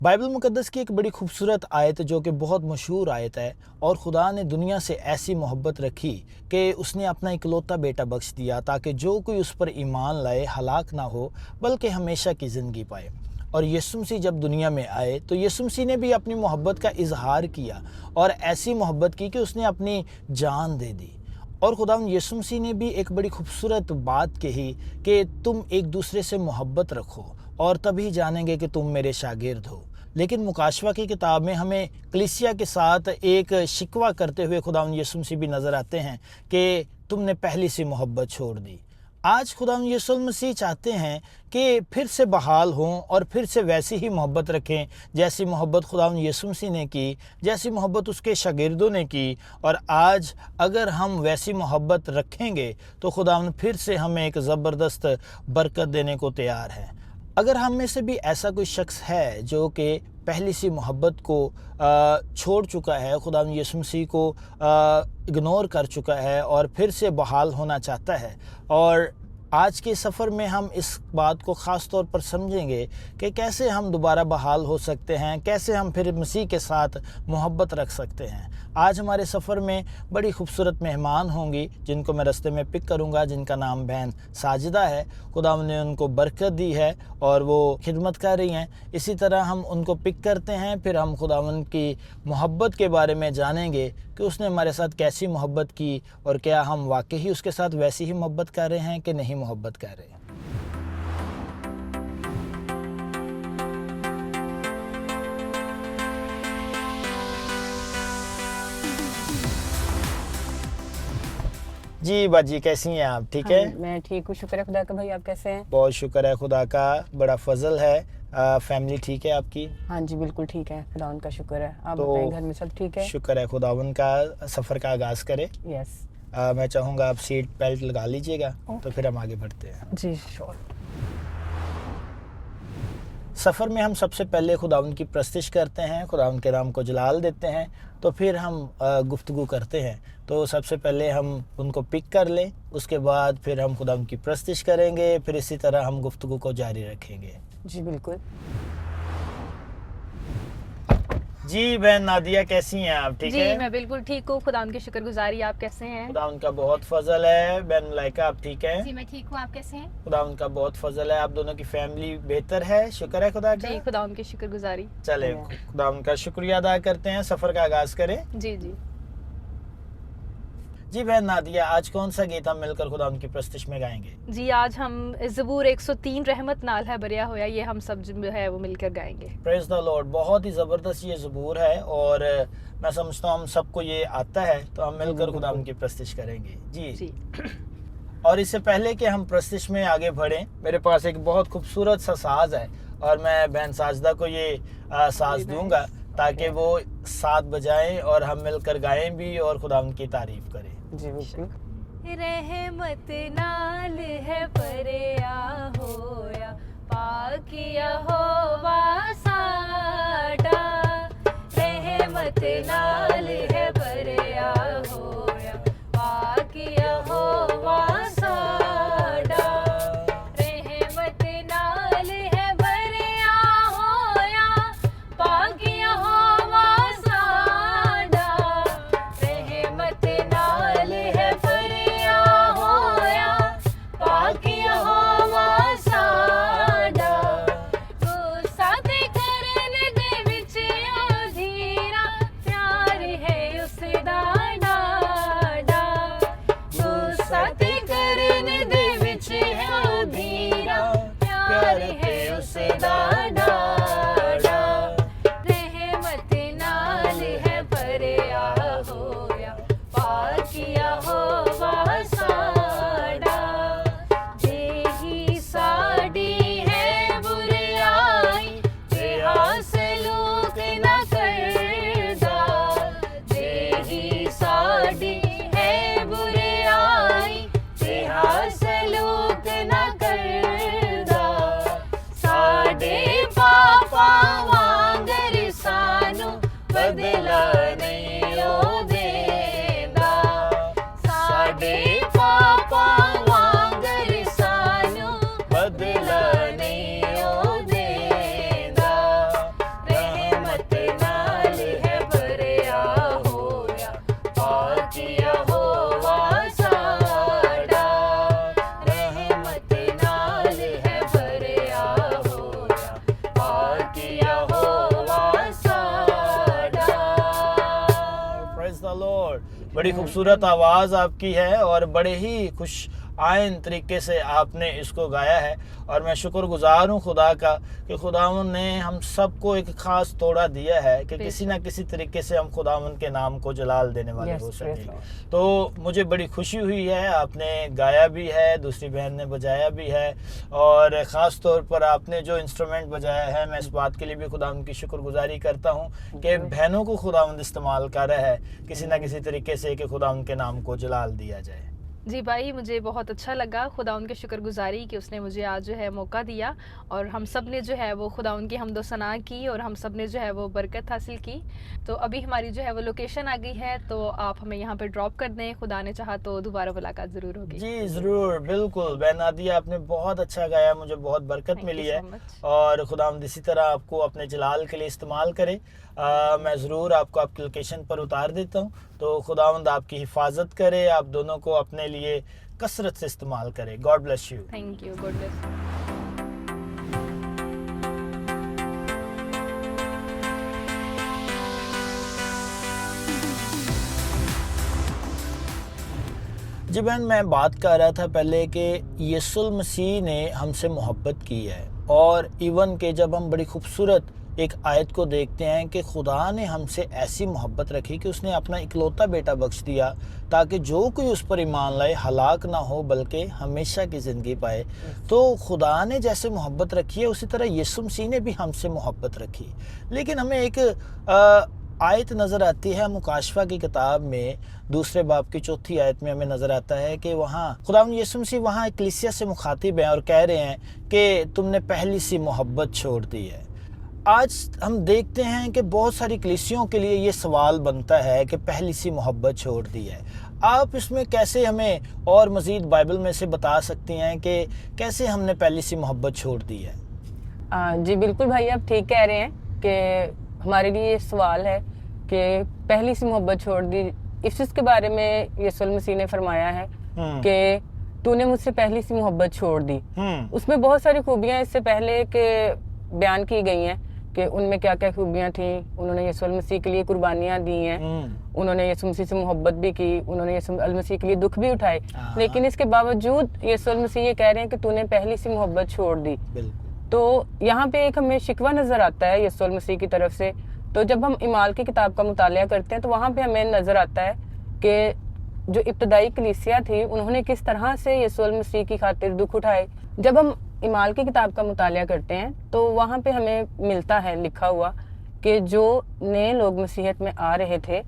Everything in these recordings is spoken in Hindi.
बाइबल मुकद्दस की एक बड़ी खूबसूरत आयत जो कि बहुत मशहूर आयत है। और खुदा ने दुनिया से ऐसी मोहब्बत रखी कि उसने अपना इकलौता बेटा बख्श दिया ताकि जो कोई उस पर ईमान लाए हलाक ना हो बल्कि हमेशा की ज़िंदगी पाए। और यीशु मसीह जब दुनिया में आए तो यीशु मसीह ने भी अपनी मोहब्बत का इजहार किया और ऐसी मोहब्बत की कि उसने अपनी जान दे दी। और खुदावंद यीशु मसीह ने भी एक बड़ी खूबसूरत बात कही कि तुम एक दूसरे से मोहब्बत रखो और तभी जानेंगे कि तुम मेरे शागिर्द हो। लेकिन मुकाशवा की किताब में हमें कलीसिया के साथ एक शिकवा करते हुए खुदावंद यीशु मसीह भी नज़र आते हैं कि तुमने पहली सी मोहब्बत छोड़ दी। आज खुदावंद यीशु मसीह चाहते हैं कि फिर से बहाल हों और फिर से वैसी ही मोहब्बत रखें जैसी मोहब्बत खुदावंद यीशु मसीह ने की, जैसी मोहब्बत उसके शागिर्दों ने की। और आज अगर हम वैसी मोहब्बत रखेंगे तो खुदावंद फिर से हमें एक ज़बरदस्त बरकत देने को तैयार है। अगर हम में से भी ऐसा कोई शख्स है जो कि पहली सी मोहब्बत को छोड़ चुका है, खुदावंद यीशु मसीह को इग्नोर कर चुका है और फिर से बहाल होना चाहता है, और आज के सफ़र में हम इस बात को ख़ास तौर पर समझेंगे कि कैसे हम दोबारा बहाल हो सकते हैं, कैसे हम फिर मसीह के साथ मोहब्बत रख सकते हैं। आज हमारे सफ़र में बड़ी खूबसूरत मेहमान होंगी जिनको मैं रास्ते में पिक करूंगा, जिनका नाम बहन साजिदा है। खुदावंद ने उनको बरकत दी है और वो खिदमत कर रही हैं। इसी तरह हम उनको पिक करते हैं, फिर हम खुदावंद की मोहब्बत के बारे में जानेंगे कि उसने हमारे साथ कैसी मोहब्बत की और क्या हम वाकई ही उसके साथ वैसी ही मोहब्बत कर रहे हैं कि नहीं मोहब्बत कर रहे हैं। जी बाजी, कैसी हैं आप? ठीक है, मैं ठीक हूँ, शुक्र है खुदा का। भाई आप कैसे हैं? बहुत शुक्र है खुदा का, बड़ा फजल है। फैमिली ठीक है आपकी? हाँ जी बिल्कुल ठीक है, खुदावन का शुक्र है। आप तो बताएं, घर में सब ठीक है? शुक्र है खुदावन का। सफ़र का आगाज़ करें। यस मैं चाहूँगा आप सीट बेल्ट लगा लीजिएगा तो फिर हम आगे बढ़ते हैं। जी श्योर। सफ़र में हम सबसे पहले खुदावंद की प्रस्तिश करते हैं, खुदावंद के नाम को जलाल देते हैं, तो फिर हम गुफ्तगू करते हैं। तो सबसे पहले हम उनको पिक कर लें, उसके बाद फिर हम खुदावंद की प्रस्तिश करेंगे, फिर इसी तरह हम गुफ्तगू को जारी रखेंगे। जी बिल्कुल। जी बहन नादिया, कैसी हैं आप? ठीक है जी मैं बिल्कुल ठीक हूँ, खुदा के शुक्रगुजारी। आप कैसे हैं? खुदावंद का बहुत फजल है। बहन मलाइका आप ठीक है? जी मैं ठीक हूँ, आप कैसे हैं? खुदावंद का बहुत फजल है, आप दोनों की फैमिली बेहतर है, शुक्र है खुदा का। जी खुदा के शुक्रगुजारी। चले खुदावंद का शुक्रिया अदा करते हैं, सफ़र का आगाज़ करें। जी जी जी बहन नादिया, आज कौन सा गीत हम मिलकर खुदावंद की प्रस्तिश में गाएंगे? जी आज हम ज़बूर 103 रहमत नाल है बरिया होया, ये हम सब जो है वो मिलकर गाएंगे। Praise the Lord. बहुत ही ज़बरदस्त ये ज़बूर है और मैं समझता हूँ हम सबको ये आता है, तो हम मिलकर खुदावंद की प्रस्तिश करेंगे। जी। और इससे पहले कि हम प्रस्तिश में आगे बढ़ें, मेरे पास एक बहुत खूबसूरत सा साज है और मैं बहन साजदा को ये साज दूंगा ताकि वो साथ बजाएं और हम मिलकर गाएं भी और खुदावंद की तारीफ करें। जी बिल्कुल। रहमत नाल है बरिया होया, पाकिया होवा साडा। रहमत नाल है बरिया होया, पाकिया होवा साडा। रहमत नाल है बरिया होया, पाकिया होवा साडा। रहमत नाल है बरिया होया, पाकिया होवा साडा। बड़ी खूबसूरत आवाज़ आपकी है और बड़े ही खुश आइन तरीके से आपने इसको गाया है। और मैं शुक्रगुजार हूँ खुदा का कि खुदावन ने हम सबको एक ख़ास तोड़ा दिया है कि किसी ना किसी तरीके से हम खुदावन के नाम को जलाल देने वाले हो सकें। तो मुझे बड़ी खुशी हुई है, आपने गाया भी है, दूसरी बहन ने बजाया भी है, और ख़ास तौर पर आपने जो इंस्ट्रूमेंट बजाया है, मैं इस बात के लिए भी खुदावन की शुक्रगुजारी करता हूँ कि बहनों को खुदावंद इस्तेमाल कर रहा है किसी ना किसी तरीके से कि खुदावंद के नाम को जलाल दिया जाए। जी भाई, मुझे बहुत अच्छा लगा खुदा उनके शुक्रगुजारी कि उसने मुझे आज जो है मौका दिया और हम सब ने जो है वो खुदा उनकी हम्दो सना की और हम सब ने जो है वो बरकत हासिल की। तो अभी हमारी जो है वो लोकेशन आ गई है, तो आप हमें यहाँ पे ड्रॉप कर दें, खुदा ने चाहा तो दोबारा मुलाकात ज़रूर होगी। जी ज़रूर, बिल्कुल बहन नादिया, आपने बहुत अच्छा गाया, मुझे बहुत बरकत मिली है और खुदावंद इसी तरह आपको अपने जलाल के लिए इस्तेमाल करे। मैं ज़रूर आपको आपकी लोकेशन पर उतार देता हूँ, तो खुदावंद आपकी हिफाजत करे, आप दोनों को अपने लिए कसरत से इस्तेमाल करे। God bless you. Thank you, God bless you. जी बहन, मैं बात कर रहा था पहले कि यीशु मसीह ने हमसे मोहब्बत की है, और इवन के जब हम बड़ी खूबसूरत एक आयत को देखते हैं कि खुदा ने हमसे ऐसी मोहब्बत रखी कि उसने अपना इकलौता बेटा बख्श दिया ताकि जो कोई उस पर ईमान लाए हलाक ना हो बल्कि हमेशा की ज़िंदगी पाए। तो खुदा ने जैसे मोहब्बत रखी है उसी तरह यीशु मसीह ने भी हमसे मोहब्बत रखी। लेकिन हमें एक आयत नज़र आती है मुकाशफा की किताब में, दूसरे बाब की 4 आयत में हमें नज़र आता है कि वहाँ खुदावंद यीशु मसीह वहाँ कलीसिया से मुखातिब हैं और कह रहे हैं कि तुमने पहली सी मोहब्बत छोड़ दी है। आज हम देखते हैं कि बहुत सारी कलीसियों के लिए ये सवाल बनता है कि पहली सी मोहब्बत छोड़ दी है। आप इसमें कैसे हमें और मज़ीद बाइबल में से बता सकती हैं कि कैसे हमने पहली सी मोहब्बत छोड़ दी है? जी बिल्कुल भाई, आप ठीक कह रहे हैं कि हमारे लिए ये सवाल है कि पहली सी मोहब्बत छोड़ दी। इस चीज़ के बारे में यीशु मसीह ने फरमाया है कि तूने मुझसे पहली सी मोहब्बत छोड़ दी। उसमें बहुत सारी खूबियाँ इससे पहले के बयान की गई हैं कि उनमें क्या क्या खूबियाँ थी। उन्होंने यीशु मसीह के लिए कुर्बानियाँ दी हैं, उन्होंने यीशु मसीह से मोहब्बत भी की, उन्होंने यीशु मसीह के लिए दुख भी उठाए, लेकिन इसके बावजूद यीशु मसीह ये कह रहे हैं कि तूने पहली सी मोहब्बत छोड़ दी। तो यहाँ पे एक हमें शिकवा नज़र आता है यीशु मसीह की तरफ से। तो जब हम इमाल की किताब का मुतालिया करते हैं तो वहाँ पे हमें नज़र आता है कि जो इब्तदाई कलीसिया थी उन्होंने किस तरह से यीशु मसीह की खातिर दुख उठाए। जब हम इमाल की किताब का मुतालिया करते हैं तो वहाँ पे हमें मिलता है लिखा हुआ कि जो नए लोग मसीहत में आ रहे थे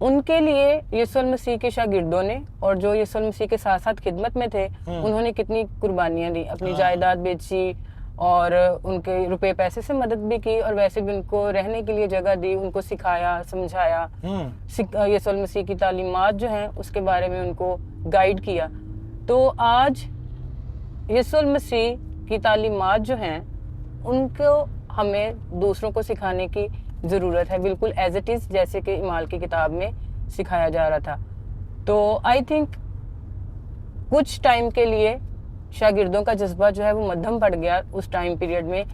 उनके लिए यीशु मसीह के शागिर्दों ने और जो यीशु मसीह के साथ साथ खिदमत में थे उन्होंने कितनी कुर्बानियाँ दी, अपनी जायदाद बेची और उनके रुपए पैसे से मदद भी की और वैसे भी उनको रहने के लिए जगह दी, उनको सिखाया समझाया, यीशु मसीह की तालीमात जो हैं उसके बारे में उनको गाइड किया। तो आज यीशु मसीह की तालीमात जो हैं उनको हमें दूसरों को सिखाने की ज़रूरत है, बिल्कुल एज इट इज़ जैसे कि इमाल की किताब में सिखाया जा रहा था। तो आई थिंक कुछ टाइम के लिए शागिर्दों का जज्बा जो है वो मध्यम पड़ गया उस टाइम पीरियड में,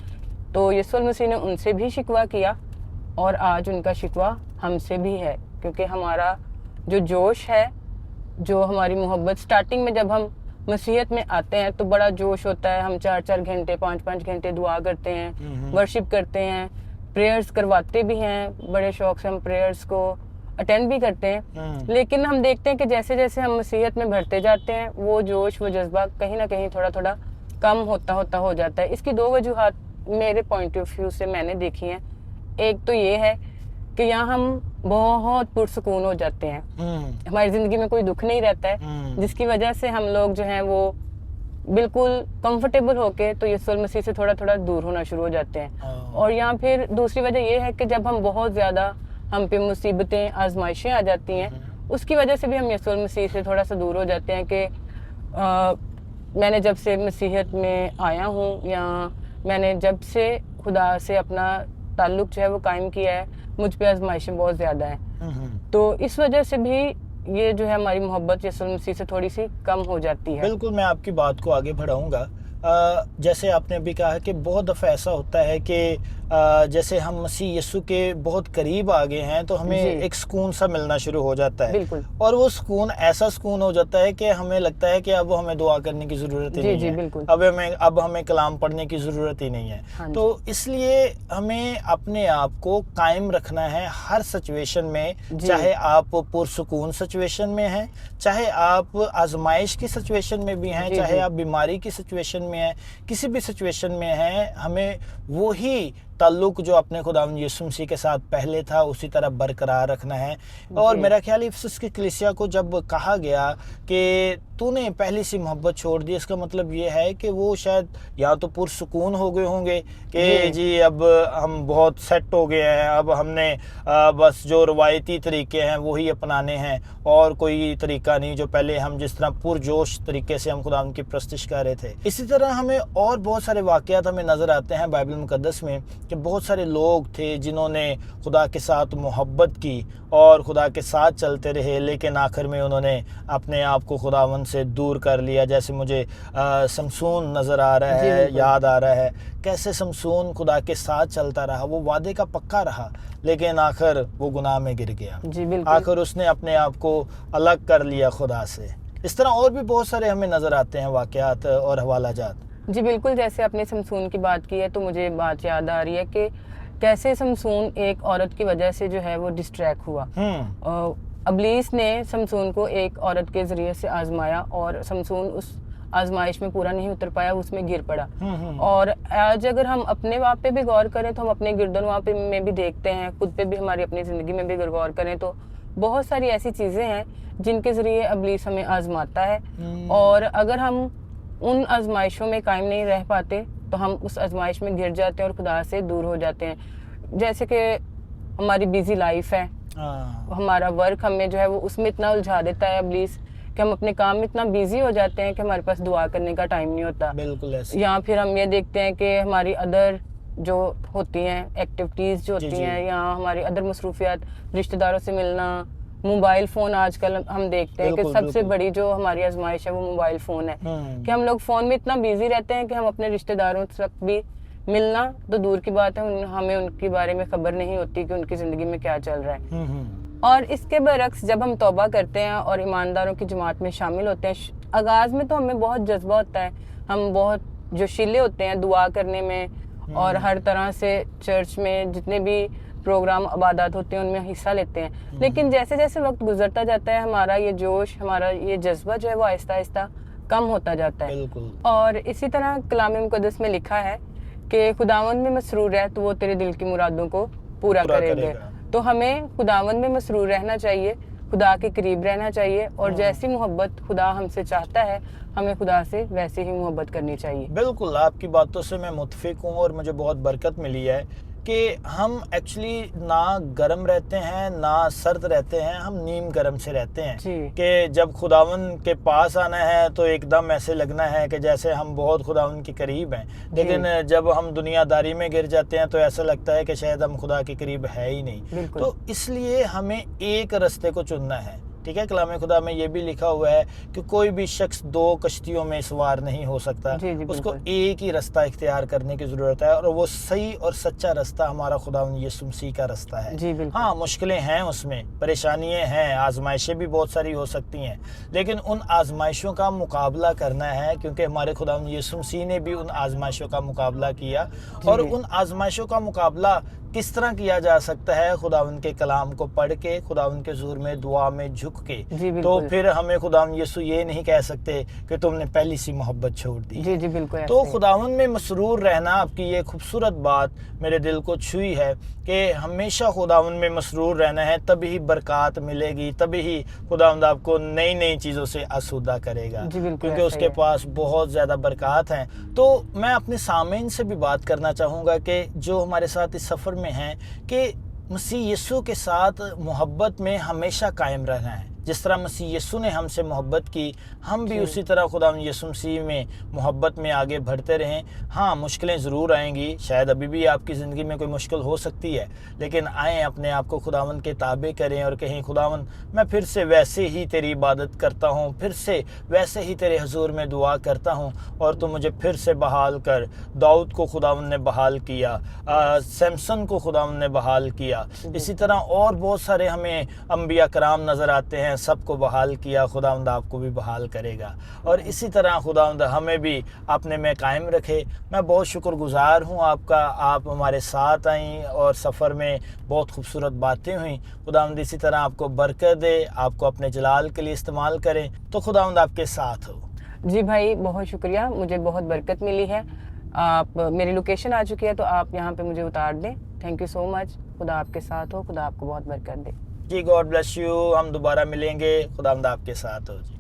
तो यीशु मसीह ने उनसे भी शिकवा किया और आज उनका शिकवा हमसे भी है, क्योंकि हमारा जो जोश है, जो हमारी मोहब्बत, स्टार्टिंग में जब हम मसीहत में आते हैं तो बड़ा जोश होता है, हम 4-4 घंटे 5-5 घंटे दुआ करते हैं, वर्शिप करते हैं, प्रेयर्स करवाते भी हैं, बड़े शौक से हम प्रेयर्स को अटेंड भी करते हैं। लेकिन हम देखते हैं कि जैसे जैसे हम मसीहत में बढ़ते जाते हैं वो जोश वो जज्बा कहीं ना कहीं थोड़ा थोड़ा कम होता हो जाता है। इसकी 2 वजूहात मेरे पॉइंट ऑफ व्यू से मैंने देखी हैं। एक तो ये है कि यहाँ हम बहुत पुरसुकून हो जाते हैं, हमारी ज़िंदगी में कोई दुख नहीं रहता है, जिसकी वजह से हम लोग जो हैं वो बिल्कुल कंफर्टेबल होके तो यीशु मसीह से थोड़ा थोड़ा दूर होना शुरू हो जाते हैं। और यहाँ फिर दूसरी वजह ये है कि जब हम बहुत ज़्यादा हम पे मुसीबतें आजमाइशें आ जाती हैं उसकी वजह से भी हम यीशु मसीह से थोड़ा सा दूर हो जाते हैं कि मैंने जब से मसीहत में आया हूँ या मैंने जब से खुदा से अपना ताल्लुक़ जो है वो कायम किया है, मुझ पे आजमाइशें बहुत ज़्यादा हैं। तो इस वजह से भी ये जो है हमारी मोहब्बत यीशु मसीह से थोड़ी सी कम हो जाती है। बिल्कुल, मैं आपकी बात को आगे बढ़ाऊंगा। जैसे आपने अभी कहा कि बहुत दफ़ा ऐसा होता है कि जैसे हम मसीह यीशु के बहुत करीब आ गए हैं तो हमें जी। एक सुकून सा मिलना शुरू हो जाता है। बिल्कुल। और वो सुकून ऐसा सुकून हो जाता है कि हमें लगता है कि अब हमें दुआ करने की ज़रूरत ही जी, नहीं जी, है। बिल्कुल। अब हमें कलाम पढ़ने की ज़रूरत ही नहीं है। हाँ जी। तो इसलिए हमें अपने आप को कायम रखना है हर सिचुएशन में, जी। चाहे आप पुरसुकून सिचुएशन में हैं, चाहे आप आजमाइश की सिचुएशन में भी हैं, जी, चाहे जी। आप बीमारी की सिचुएशन में हैं, किसी भी सिचुएशन में हैं, हमें वही ताल्लुक जो अपने खुदावंद यीशु मसीह के साथ पहले था उसी तरह बरकरार रखना है। और जी। मेरा ख्याल है इफिसुस की कलीसिया को जब कहा गया कि तूने पहली सी मोहब्बत छोड़ दी, इसका मतलब ये है कि वो शायद या तो पुरसुकून हो गए होंगे कि जी अब हम बहुत सेट हो गए हैं, अब हमने बस जो रवायती तरीके हैं वही अपनाने हैं और कोई तरीका नहीं, जो पहले हम जिस तरह पुरजोश तरीके से हम खुदावंद की प्रस्तिश कर रहे थे। इसी तरह हमें और बहुत सारे वाक़यात हमें नज़र आते हैं बाइबल मुक़द्दस में कि बहुत सारे लोग थे जिन्होंने खुदा के साथ मोहब्बत की और खुदा के साथ चलते रहे, लेकिन आखिर में उन्होंने अपने आप को खुदावंद से दूर कर लिया। जैसे मुझे शमसून नज़र आ रहा जी, है, बिल्कुल। याद आ रहा है कैसे शमसून खुदा के साथ चलता रहा, वो वादे का पक्का रहा, लेकिन आखिर वो गुनाह में गिर गया। जी, बिल्कुल। आखिर उसने अपने आप को अलग कर लिया खुदा से। इस तरह और भी बहुत सारे हमें नज़र आते हैं वाक़यात और हवालाजात। जी, बिल्कुल, जैसे आपने शमसून की बात की है तो मुझे बात याद आ रही है कि कैसे शमसून एक औरत की वजह से जो है वो डिस्ट्रैक्ट हुआ। इब्लीस ने शमसून को एक औरत के ज़रिए से आज़माया और शमसून उस आज़माइश में पूरा नहीं उतर पाया, उसमें गिर पड़ा। और आज अगर हम अपने आप पे भी गौर करें तो हम अपने गिरदनवा पे में भी देखते हैं, खुद पे भी, हमारी अपनी ज़िंदगी में भी अगर गौर करें तो बहुत सारी ऐसी चीज़ें हैं जिनके ज़रिए इब्लीस हमें आज़माता है। और अगर हम उन आजमाइशों में कायम नहीं रह पाते तो हम उस आजमाइश में गिर जाते हैं और खुदा से दूर हो जाते हैं। जैसे कि हमारी बिजी लाइफ है, हमारा वर्क हमें जो है वो उसमें इतना उलझा देता है इब्लीस कि हम अपने काम में इतना बिजी हो जाते हैं कि हमारे पास दुआ करने का टाइम नहीं होता। बिल्कुल ऐसे। या फिर हम ये देखते हैं कि हमारी अदर जो होती हैं एक्टिविटीज़ जो होती हैं, या हमारी अदर मसरूफियात, रिश्तेदारों से मिलना, मोबाइल फ़ोन, आजकल हम देखते हैं कि सबसे बड़ी जो हमारी आजमाइश है वो मोबाइल फ़ोन है कि हम लोग फ़ोन में इतना बिजी रहते हैं कि हम अपने रिश्तेदारों तक भी, मिलना तो दूर की बात है, हमें उनके बारे में खबर नहीं होती कि उनकी ज़िंदगी में क्या चल रहा है। और इसके बरक्स जब हम तौबा करते हैं और ईमानदारों की जमात में शामिल होते हैं, आगाज़ में तो हमें बहुत जज्बा होता है, हम बहुत जोशीले होते हैं दुआ करने में और हर तरह से चर्च में जितने भी प्रोग्राम इबादत होते हैं उनमें हिस्सा लेते हैं। लेकिन जैसे जैसे वक्त गुजरता जाता है हमारा ये जोश, हमारा ये जज्बा जो है वो आहिस्ता आहिस्ता कम होता जाता है। और इसी तरह कलाम मुक़द्दस में लिखा है कि खुदावंद में मसरूर है तो वो तेरे दिल की मुरादों को पूरा करेंगे। तो हमें खुदावंद में मसरूर रहना चाहिए, खुदा के करीब रहना चाहिए, और जैसी मोहब्बत खुदा हमसे चाहता है हमें खुदा से वैसे ही मोहब्बत करनी चाहिए। बिल्कुल, आपकी बातों से मैं मुत्फिक हूँ और मुझे बहुत बरकत मिली है कि हम एक्चुअली ना गर्म रहते हैं ना सर्द रहते हैं, हम नीम गर्म से रहते हैं कि जब खुदावन के पास आना है तो एकदम ऐसे लगना है कि जैसे हम बहुत खुदावन के करीब हैं, लेकिन जब हम दुनियादारी में गिर जाते हैं तो ऐसा लगता है कि शायद हम खुदा के करीब है ही नहीं। तो इसलिए हमें एक रास्ते को चुनना है। ठीक है, कलाम खुदा में ये भी लिखा हुआ है कि कोई भी शख्स दो कश्तियों में सवार नहीं हो सकता, उसको एक ही रास्ता इख्तियार करने की ज़रूरत है, और वो सही और सच्चा रास्ता हमारा खुदावंद यीशु मसीह का रास्ता है। हाँ, मुश्किलें हैं, उसमें परेशानियां हैं, आजमाइशें भी बहुत सारी हो सकती हैं, लेकिन उन आजमाइशों का मुकाबला करना है, क्योंकि हमारे खुदावंद यीशु मसीह ने भी उन आजमाइशों का मुकाबला किया। और उन आजमाइशों का मुकाबला किस तरह किया जा सकता है? खुदावंद के कलाम को पढ़ के, खुदावंद के हुजूर में दुआ में झुक के। तो फिर हमें खुदावंद यीशु ये नहीं कह सकते कि तुमने पहली सी मोहब्बत छोड़ दी। जी जी बिल्कुल। तो खुदावंद में मसरूर रहना, आपकी ये खूबसूरत बात मेरे दिल को छुई है कि हमेशा खुदावंद में मसरूर रहना है, तभी ही बरकत मिलेगी, तभी ही खुदावंद आपको नई नई चीज़ों से आसूदा करेगा, क्योंकि उसके पास बहुत ज़्यादा बरकत हैं। तो मैं अपने सामीन से भी बात करना चाहूँगा कि जो हमारे साथ इस सफ़र में हैं, कि मसीह यीशु के साथ मोहब्बत में हमेशा कायम रहना है। जिस तरह मसीह यीशु ने हमसे मोहब्बत की, हम भी उसी तरह खुदावंद यीशु मसीह में मोहब्बत में आगे बढ़ते रहें। हाँ, मुश्किलें ज़रूर आएंगी, शायद अभी भी आपकी ज़िंदगी में कोई मुश्किल हो सकती है, लेकिन आएँ अपने आप को खुदावंद के ताबे करें और कहें, खुदावंद मैं फिर से वैसे ही तेरी इबादत करता हूँ, फिर से वैसे ही तेरे हुजूर में दुआ करता हूँ और तू मुझे फिर से बहाल कर। दाऊद को खुदावंद ने बहाल किया, सैमसन को खुदावंद ने बहाल किया, इसी तरह और बहुत सारे हमें अंबिया कराम नज़र आते हैं, सबको बहाल किया। खुदावंद आपको भी बहाल करेगा और इसी तरह खुदावंद हमें भी अपने में कायम रखे। मैं बहुत शुक्रगुजार हूँ आपका, आप हमारे साथ आई और सफ़र में बहुत खूबसूरत बातें हुई। खुदावंद इसी तरह आपको बरकत दे, आपको अपने जलाल के लिए इस्तेमाल करें। तो खुदावंद आपके साथ हो। जी भाई, बहुत शुक्रिया, मुझे बहुत बरकत मिली है। आप मेरी लोकेशन आ चुकी है, तो आप यहाँ पे मुझे उतार दें। Thank you so much. खुदा आपके साथ हो, खुदा आपको बहुत बरकत दे। जी, गॉड ब्लेस यू। हम दोबारा मिलेंगे। खुदावंद आपके साथ हो। जी,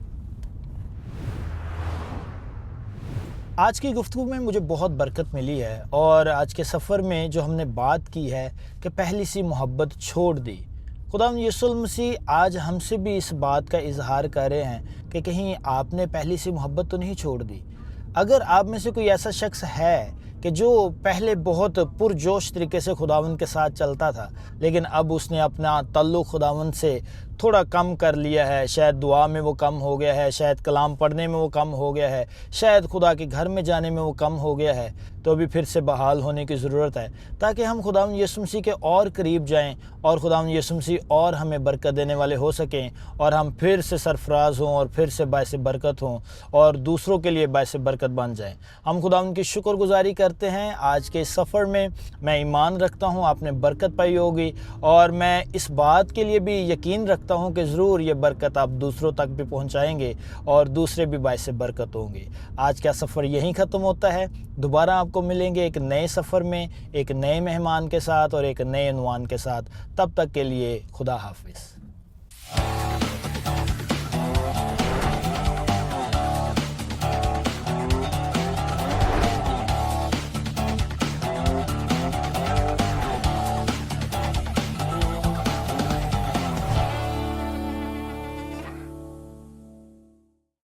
आज की गुफ्तगू में मुझे बहुत बरकत मिली है और आज के सफ़र में जो हमने बात की है कि पहली सी मोहब्बत छोड़ दी, खुदावंद यीशु मसीह आज हमसे भी इस बात का इजहार कर रहे हैं कि कहीं आपने पहली सी मोहब्बत तो नहीं छोड़ दी। अगर आप में से कोई ऐसा शख्स है कि जो पहले बहुत पुरजोश तरीके से खुदावंद के साथ चलता था, लेकिन अब उसने अपना ताल्लुक़ खुदावंद से थोड़ा कम कर लिया है, शायद दुआ में वो कम हो गया है, शायद कलाम पढ़ने में वो कम हो गया है, शायद खुदा के घर में जाने में वो कम हो गया है, तो अभी फिर से बहाल होने की ज़रूरत है ताकि हम खुदावंद यीशु मसीह के और करीब जाएं और खुदावंद यीशु मसीह और हमें बरकत देने वाले हो सकें और हम फिर से सरफराज हों और फिर से बायस बरकत हों और दूसरों के लिए बायस बरकत बन जाएं। हम खुदावंद की शुक्रगुजारी करते हैं। आज के इस सफ़र में मैं ईमान रखता हूँ आपने बरकत पाई होगी और मैं इस बात के लिए भी यकीन रखता हूँ कि ज़रूर ये बरकत आप दूसरों तक भी पहुँचाएँगे और दूसरे भी बायस बरकत होंगे। आज का सफ़र यहीं ख़त्म होता है। दोबारा आपको मिलेंगे एक नए सफ़र में, एक नए मेहमान के साथ और एक नए उन्वान के साथ। तब तक के लिए खुदा हाफिज़।